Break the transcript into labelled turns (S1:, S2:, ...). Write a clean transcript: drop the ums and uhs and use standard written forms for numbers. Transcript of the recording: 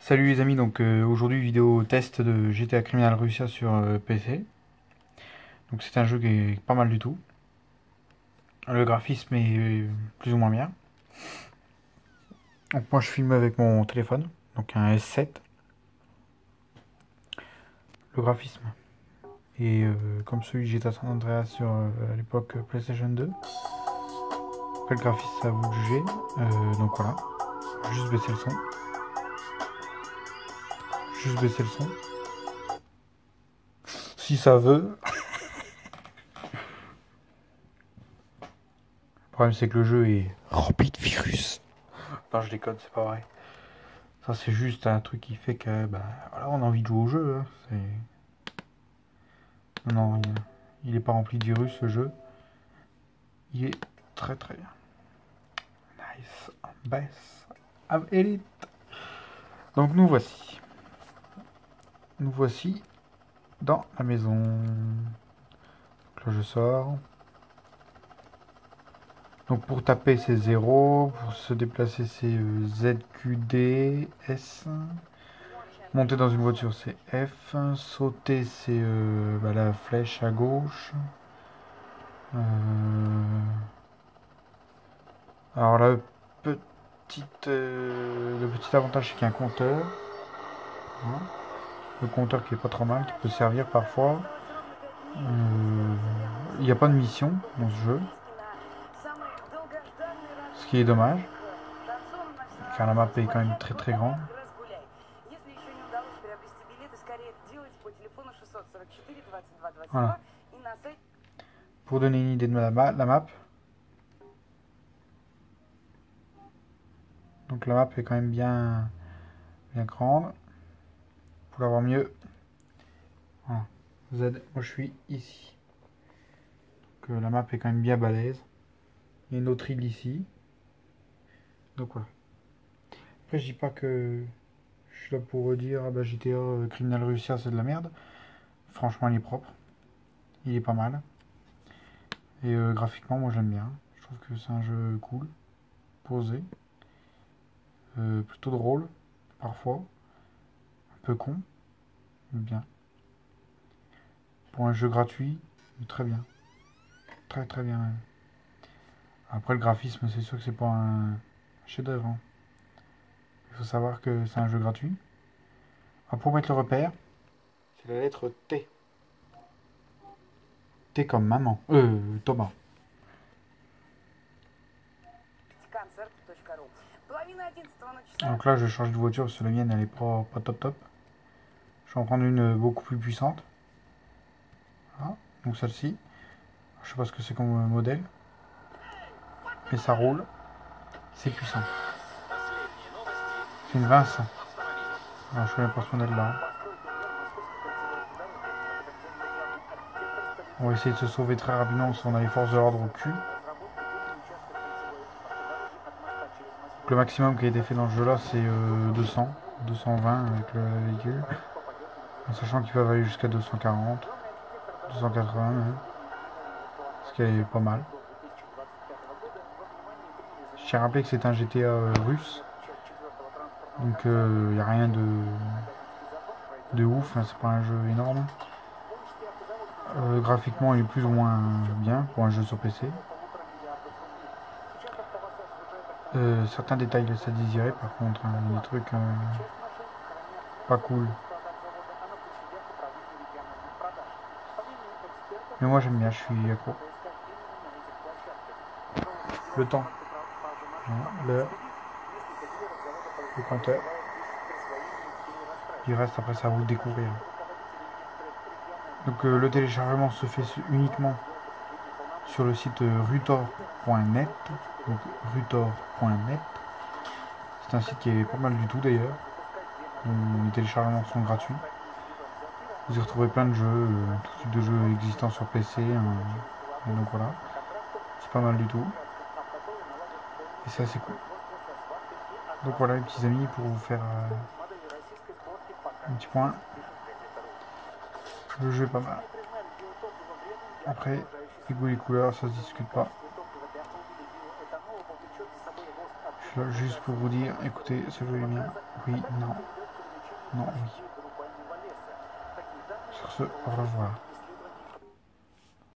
S1: Salut les amis, donc aujourd'hui vidéo test de GTA Criminal Russia sur PC. Donc c'est un jeu qui est pas mal du tout. Le graphisme est plus ou moins bien. Donc moi je filme avec mon téléphone, donc un S7. Le graphisme est comme celui de GTA San Andreas sur à l'époque PlayStation 2. Après le graphisme c'est à vous de juger. Donc voilà, juste baisser le son. Juste baisser le son. Si ça veut. Le problème c'est que le jeu est rempli de virus. Non je déconne, c'est pas vrai. Ça, c'est juste un truc qui fait que, bah, voilà, on a envie de jouer au jeu. Hein. Non, il est pas rempli de virus, ce jeu. Il est très très bien. Nice. Bass. Elite. Donc, nous voici. Nous voici dans la maison. Donc là, je sors. Donc, pour taper, c'est 0. Pour se déplacer, c'est ZQD, S. Monter dans une voiture, c'est F. Sauter, c'est bah, la flèche à gauche. Alors le petit avantage c'est qu'il y a un compteur. Hein. Le compteur qui est pas trop mal, qui peut servir parfois. Il n'y a pas de mission dans ce jeu. Ce qui est dommage. Car la map est quand même très très grande. Voilà. Pour donner une idée de la map. Donc la map est quand même bien grande. Pour l'avoir mieux. Voilà. Z, moi je suis ici. Donc la map est quand même bien balèze. Il y a une autre île ici. Donc voilà. Après je dis pas que je suis là pour dire ah bah GTA Criminal Russia c'est de la merde. Franchement il est propre. Il est pas mal. Et graphiquement moi j'aime bien. Je trouve que c'est un jeu cool. Posé. Plutôt drôle. Parfois. Un peu con. Mais bien. Pour un jeu gratuit, très bien. Très très bien même. Après le graphisme c'est sûr que c'est pas un chef-d'œuvre. Hein. Il faut savoir que c'est un jeu gratuit. Alors, pour mettre le repère, c'est la lettre T. T comme maman. Thomas. Donc là, je change de voiture parce que la mienne, elle est pas top top. Je vais en prendre une beaucoup plus puissante. Voilà. Donc celle-ci. Je sais pas ce que c'est comme modèle. Mais ça roule. C'est puissant. C'est une Vincent. Alors, je connais pas ce modèle-là. On va essayer de se sauver très rapidement si on a les forces de l'ordre au cul. Donc, le maximum qui a été fait dans ce jeu-là, c'est 200. 220 avec le véhicule. En sachant qu'ils peuvent aller jusqu'à 240. 280 même. Ce qui est pas mal. Je tiens à rappeler que c'est un GTA russe. Donc il n'y a rien de ouf, hein, c'est pas un jeu énorme. Graphiquement il est plus ou moins bien pour un jeu sur PC. Certains détails laissent à désirer par contre, hein, il y a des trucs pas cool. Mais moi j'aime bien, je suis accro. Le temps, l'heure, le compteur. Il reste après ça à vous de découvrir. Donc le téléchargement se fait uniquement sur le site rutor.net. Donc rutor.net. C'est un site qui est pas mal du tout d'ailleurs. Les téléchargements sont gratuits. Vous y retrouvez plein de jeux, tout type de jeux existants sur PC. Et donc voilà. C'est pas mal du tout. Et ça c'est cool. Donc voilà les petits amis pour vous faire un petit point. Le jeu est pas mal. Après, les goûts et les couleurs, ça se discute pas. Je suis là juste pour vous dire, écoutez, ce jeu est bien. Oui, non. Non, oui. Sur ce, au revoir.